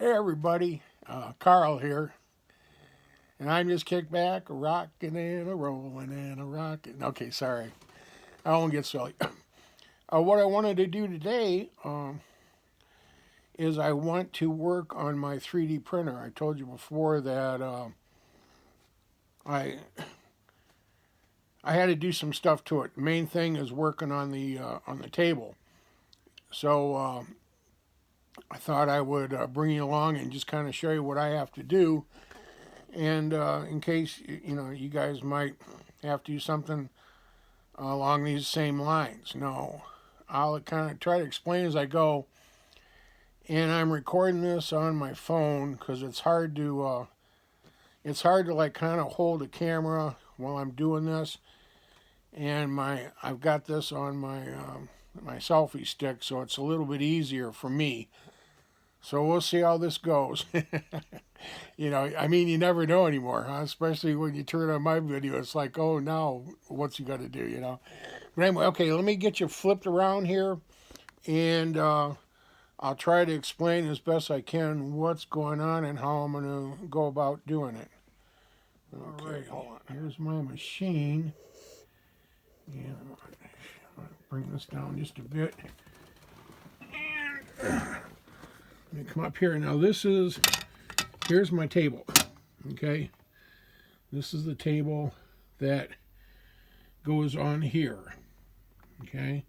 Hey everybody, Carl here, and I'm just kicked back, a rocking and a rolling and a rocking. Okay, sorry, I won't get silly. What I wanted to do today is I want to work on my 3D printer. I told you before that I I had to do some stuff to it. The main thing is working on the table. So I thought I would bring you along and just kind of show you what I have to do. And in case you guys might have to do something along these same lines. No, I'll kind of try to explain as I go. And I'm recording this on my phone because it's hard to like kind of hold a camera while I'm doing this. And I've got this on my selfie stick, so it's a little bit easier for me. So we'll see how this goes. I mean, you never know anymore, huh? Especially when you turn on my video. It's like, oh, now what's he got to do? But anyway, okay, let me get you flipped around here, and I'll try to explain as best I can what's going on and how I'm going to go about doing it. Okay, right, hold on. Here's my machine. And I'm going to bring this down just a bit. And let me come up here. Now here's my table, okay? This is the table that goes on here, okay?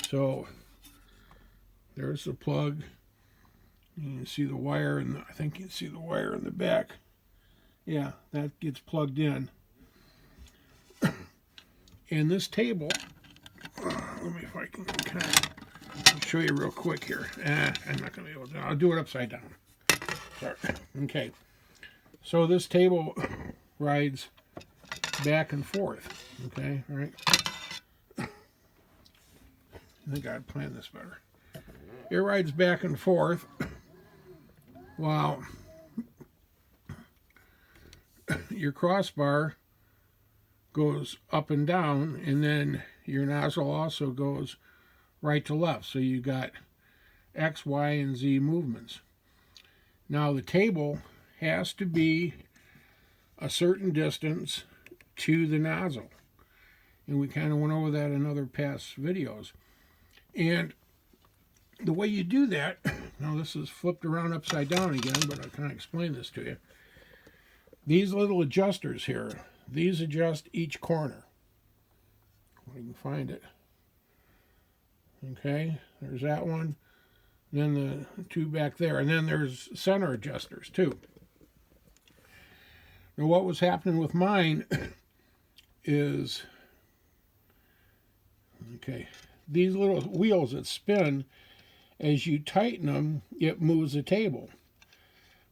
So there's the plug. You can see the wire, and I think you can see the wire in the back. Yeah, that gets plugged in. And this table, let me, if I can kind of show you real quick here. I'm not going to be able to. I'll do it upside down. Sorry. Okay. So this table rides back and forth. Okay. All right. I think I'd plan this better. It rides back and forth while your crossbar goes up and down, and then your nozzle also goes right to left. So you got X, Y, and Z movements. Now the table has to be a certain distance to the nozzle. And we kind of went over that in other past videos. And the way you do that, now this is flipped around upside down again, but I'll kind of explain this to you. These little adjusters here, these adjust each corner. When you can find it. Okay, there's that one. Then the two back there. And then there's center adjusters too. Now what was happening with mine is, okay, these little wheels that spin, as you tighten them, it moves the table.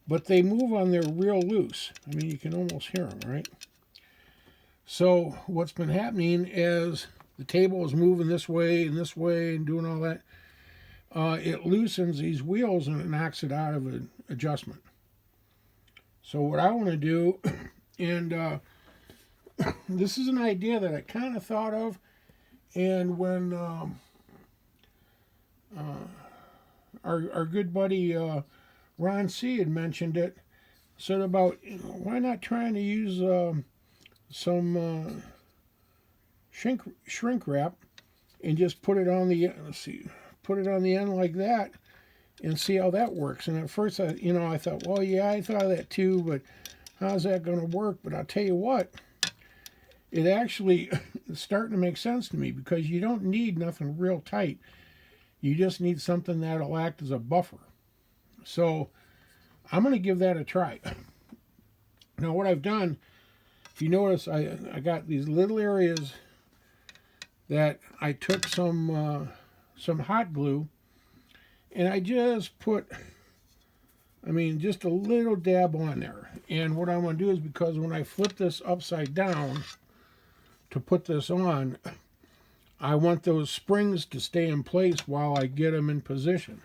But they move on there real loose. I mean, you can almost hear them, right? So what's been happening is the table is moving this way and doing all that. It loosens these wheels and it knocks it out of an adjustment. So what I want to do, and this is an idea that I kind of thought of, and when our good buddy Ron C. had mentioned it, said about why not trying to use some shrink wrap and just put it on the put it on the end like that and see how that works. And at first I thought, well, yeah, I thought of that too, but how's that going to work? But I'll tell you what, it actually is starting to make sense to me, because you don't need nothing real tight. You just need something that'll act as a buffer. So I'm going to give that a try. Now what I've done, if you notice, I got these little areas that I took some hot glue, and I just put, just a little dab on there. And what I'm going to do is, because when I flip this upside down to put this on, I want those springs to stay in place while I get them in position.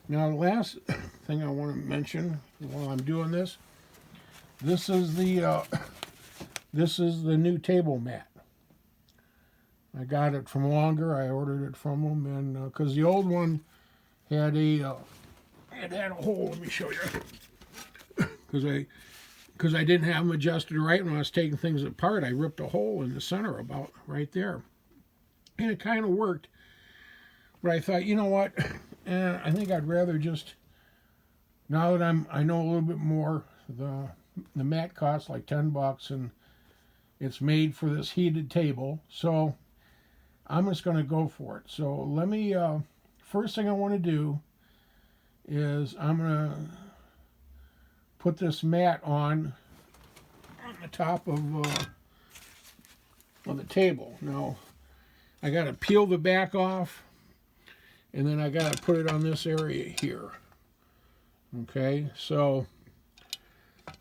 Now the last thing I want to mention while I'm doing this, this is the new table mat. I got it from Longer. I ordered it from them, and because the old one had a it had a hole. Let me show you. Because I didn't have them adjusted right when I was taking things apart. I ripped a hole in the center about right there. And it kind of worked. But I thought, you know what? I think I'd rather just, now that I know a little bit more, the mat costs like $10 and it's made for this heated table. So I'm just going to go for it. So let me, first thing I want to do is I'm going to put this mat on the top of the table. Now, I got to peel the back off, and then I got to put it on this area here. Okay, so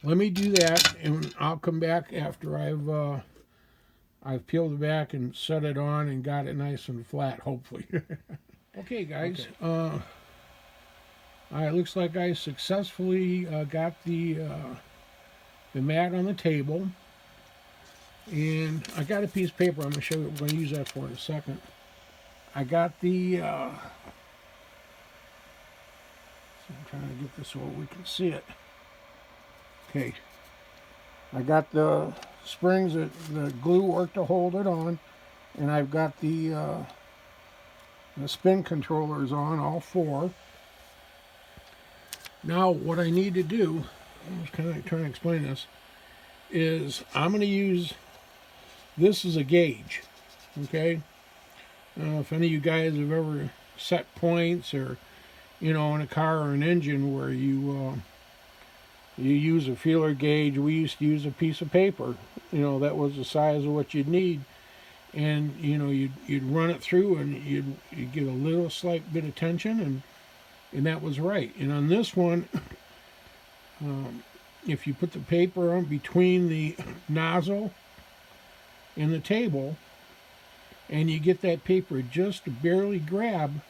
let me do that, and I'll come back after I've peeled the back and set it on and got it nice and flat, hopefully. Okay, guys. Okay. It looks like I successfully got the mat on the table, and I got a piece of paper. I'm going to show you what we're going to use that for in a second. I got the so I'm trying to get this so we can see it. Okay, I got the springs that the glue worked to hold it on, and I've got the spin controllers on, all four. Now what I need to do, I'm just kind of trying to explain this, is I'm going to use, this is a gauge, okay? If any of you guys have ever set points, or, you know, in a car or an engine where you use a feeler gauge, we used to use a piece of paper, you know, that was the size of what you'd need, and, you know, you'd run it through, and you'd get a little slight bit of tension, and that was right. And on this one, if you put the paper on between the nozzle and the table, and you get that paper just to barely grab,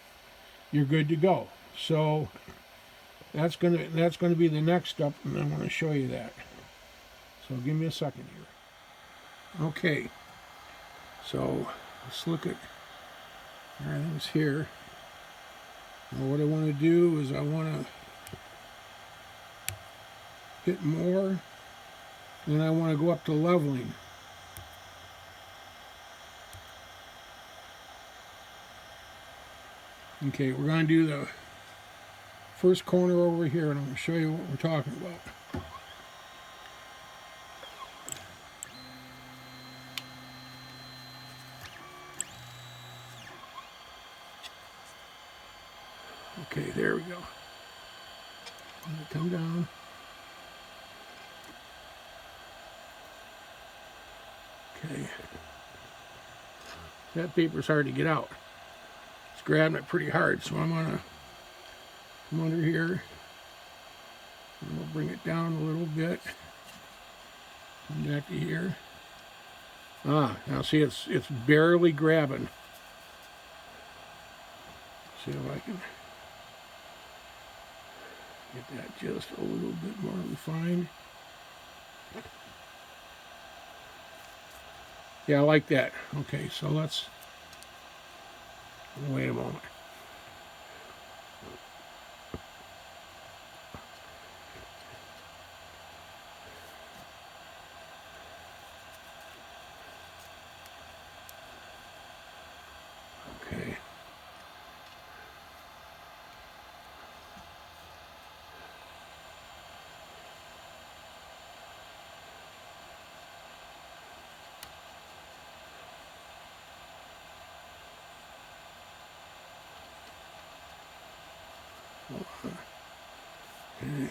you're good to go. So that's gonna be the next step, and I want to show you that. So give me a second here. Okay. So let's look at everything's here. Now what I want to do is I want to hit more, then I want to go up to leveling. Okay, we're going to do the first corner over here, and I'm going to show you what we're talking about. Okay, there we go. Come down. Okay. That paper's hard to get out. It's grabbing it pretty hard, so I'm gonna come under here, and we'll bring it down a little bit. Come back to here. Now see, it's barely grabbing. See if I can get that just a little bit more refined. Yeah, I like that. Okay, so let's wait a moment. Okay. Okay.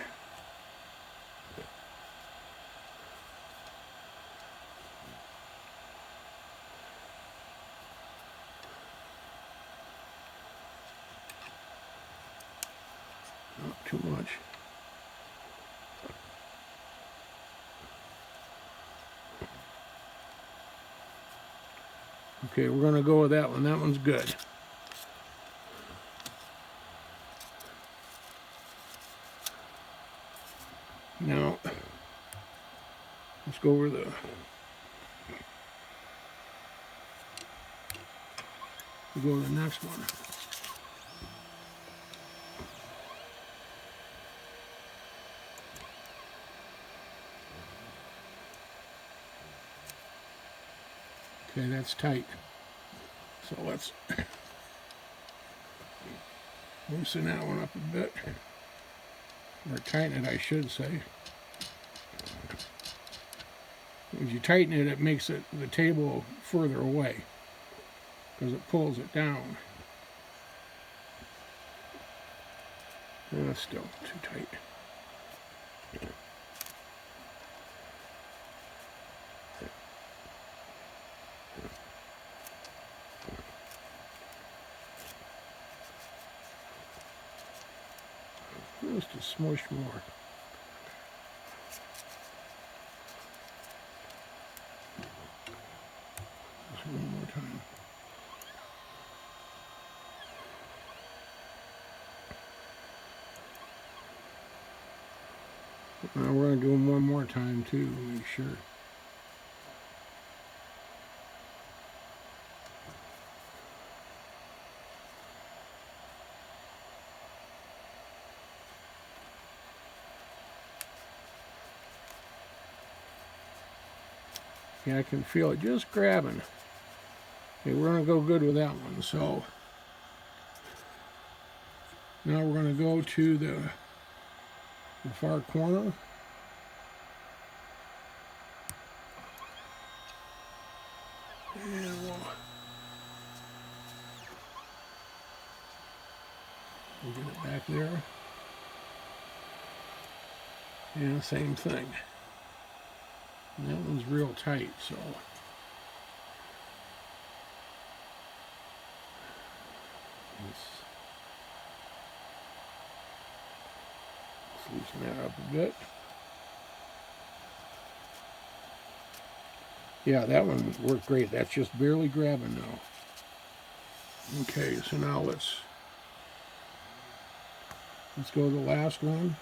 Not too much. Okay, we're going to go with that one. That one's good. Now, let's go over we'll go to the next one. Okay, that's tight. So let's loosen that one up a bit. Or tighten it, I should say. If you tighten it, it makes the table further away because it pulls it down. That's still too tight. Just a smush more. Just one more time. Now we're going to do them one more time too, to make sure. Yeah, I can feel it just grabbing. Okay, we're going to go good with that one. So now we're going to go to the far corner. And we'll get it back there. And same thing. And that one's real tight, so let's loosen that up a bit. Yeah, that one worked great. That's just barely grabbing now. Okay, so now let's go to the last one.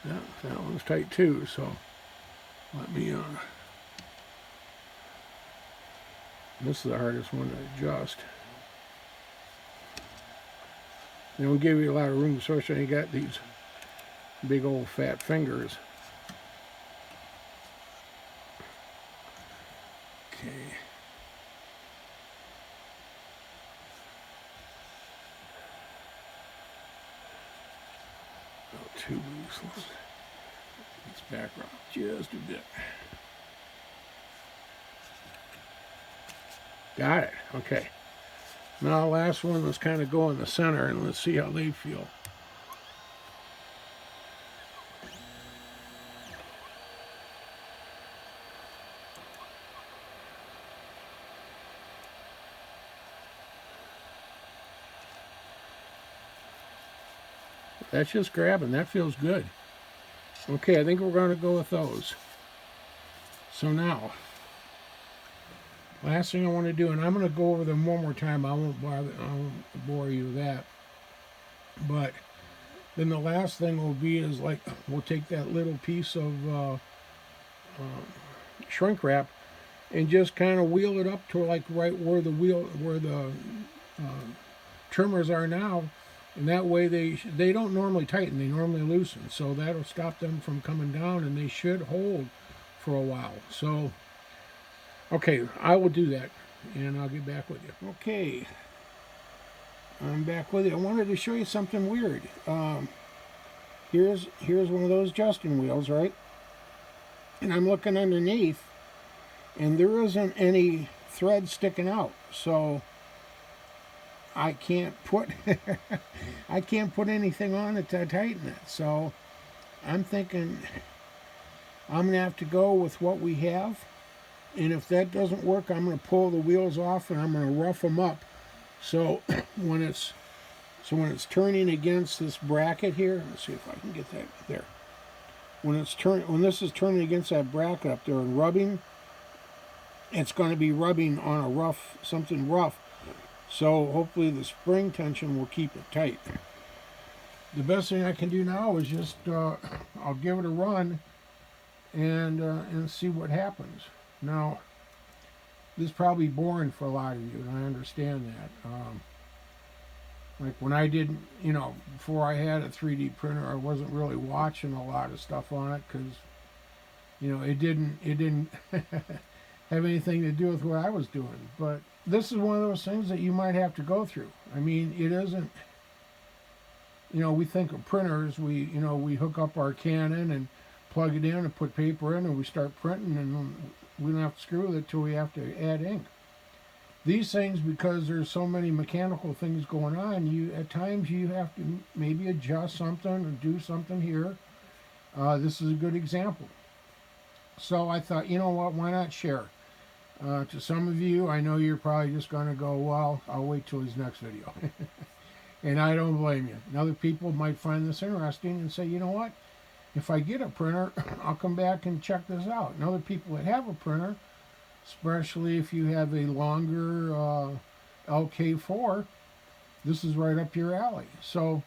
Yeah, that one's tight too, so let me this is the hardest one to adjust. They don't give you a lot of room, especially when you got these big old fat fingers. Okay. About too loose. Let's back up just a bit. Got it. Okay. Now the last one, let's kind of go in the center and let's see how they feel. That's just grabbing. That feels good. Okay, I think we're going to go with those. So now, last thing I want to do, and I'm going to go over them one more time. I won't bore you with that. But then the last thing will be is like we'll take that little piece of shrink wrap and just kind of wheel it up to like right where the trimmers are now. And that way they don't normally tighten, they normally loosen. So that'll stop them from coming down, and they should hold for a while. So, okay, I will do that, and I'll get back with you. Okay, I'm back with you. I wanted to show you something weird. Here's one of those adjusting wheels, right? And I'm looking underneath, and there isn't any thread sticking out. So I can't put anything on it to tighten it. So I'm thinking I'm gonna have to go with what we have, and if that doesn't work, I'm gonna pull the wheels off and I'm gonna rough them up. So when it's turning against this bracket here, let's see if I can get that there. When this is turning against that bracket up there and rubbing, it's going to be rubbing on something rough. So hopefully the spring tension will keep it tight. The best thing I can do now is just I'll give it a run and see what happens. Now this is probably boring for a lot of you, and I understand that. Like when I didn't, before I had a 3D printer, I wasn't really watching a lot of stuff on it because, it didn't have anything to do with what I was doing. But this is one of those things that you might have to go through. I mean, it isn't. We think of printers. We hook up our Canon and plug it in and put paper in, and we start printing, and we don't have to screw with it till we have to add ink. These things, because there's so many mechanical things going on, at times you have to maybe adjust something or do something here. This is a good example. So I thought, you know what, why not share? To some of you, I know you're probably just going to go, well, I'll wait till his next video. And I don't blame you. And other people might find this interesting and say, you know what, if I get a printer, I'll come back and check this out. And other people that have a printer, especially if you have a longer LK4, this is right up your alley. So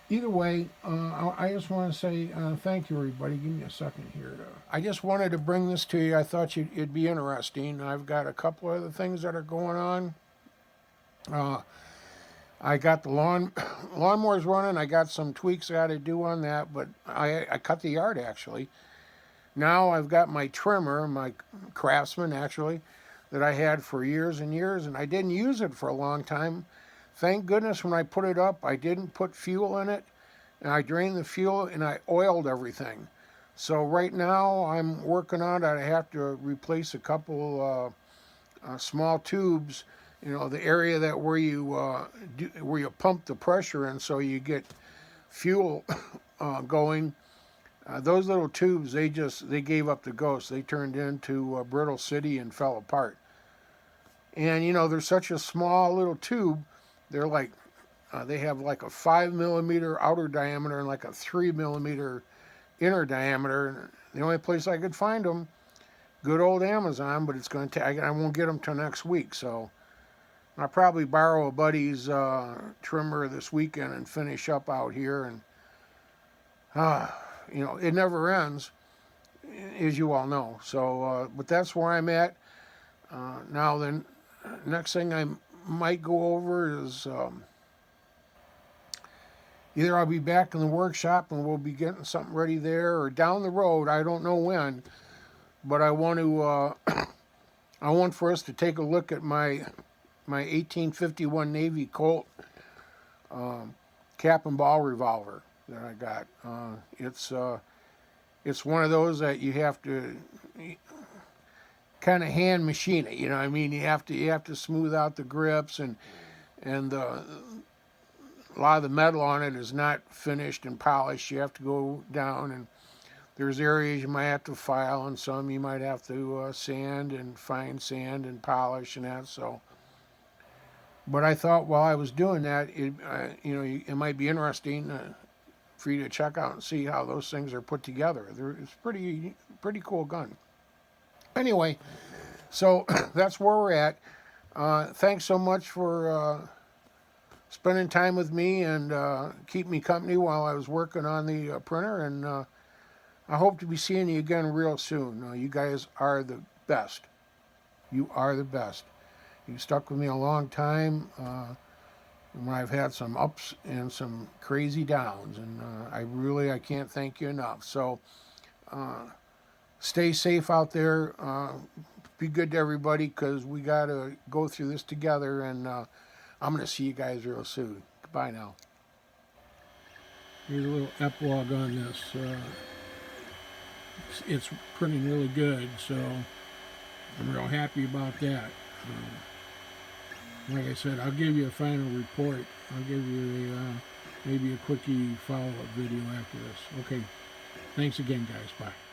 either way, I just want to say thank you, everybody. Give me a second here. I just wanted to bring this to you. I thought it'd be interesting. I've got a couple other things that are going on. I got the lawnmowers running. I got some tweaks I got to do on that, but I cut the yard actually. Now I've got my trimmer, my Craftsman actually, that I had for years and years, and I didn't use it for a long time. Thank goodness when I put it up, I didn't put fuel in it, and I drained the fuel and I oiled everything. So right now I'm working on it. I have to replace a couple small tubes. The area that where you pump the pressure in, so you get fuel going. Those little tubes, they gave up the ghost. They turned into brittle city and fell apart. And they're such a small little tube. They're like they have like a 5 millimeter outer diameter and like a 3 millimeter inner diameter. And the only place I could find them, good old Amazon, but it's going to take. I won't get them till next week. So I'll probably borrow a buddy's trimmer this weekend and finish up out here. And it never ends, as you all know. So, but that's where I'm at. Now, then, next thing I might go over is either I'll be back in the workshop and we'll be getting something ready there, or down the road, I don't know when, but I want to, I want for us to take a look at my 1851 Navy Colt cap and ball revolver that I got. It's one of those that you have to kind of hand machine it. You you have to smooth out the grips, and a lot of the metal on it is not finished and polished. You have to go down, and there's areas you might have to file, and some you might have to sand and fine sand and polish and that. So. But I thought while I was doing that, it might be interesting for you to check out and see how those things are put together. It's pretty cool gun. Anyway, so that's where we're at. Thanks so much for spending time with me and keep me company while I was working on the printer. And I hope to be seeing you again real soon. You guys are the best. You are the best. You stuck with me a long time when I've had some ups and some crazy downs, and I can't thank you enough. So stay safe out there. Be good to everybody, because we got to go through this together, and I'm going to see you guys real soon. Goodbye now. Here's a little epilogue on this. It's printing really good, so I'm real happy about that. Like I said, I'll give you a final report. I'll give you maybe a quickie follow-up video after this. Okay. Thanks again, guys. Bye.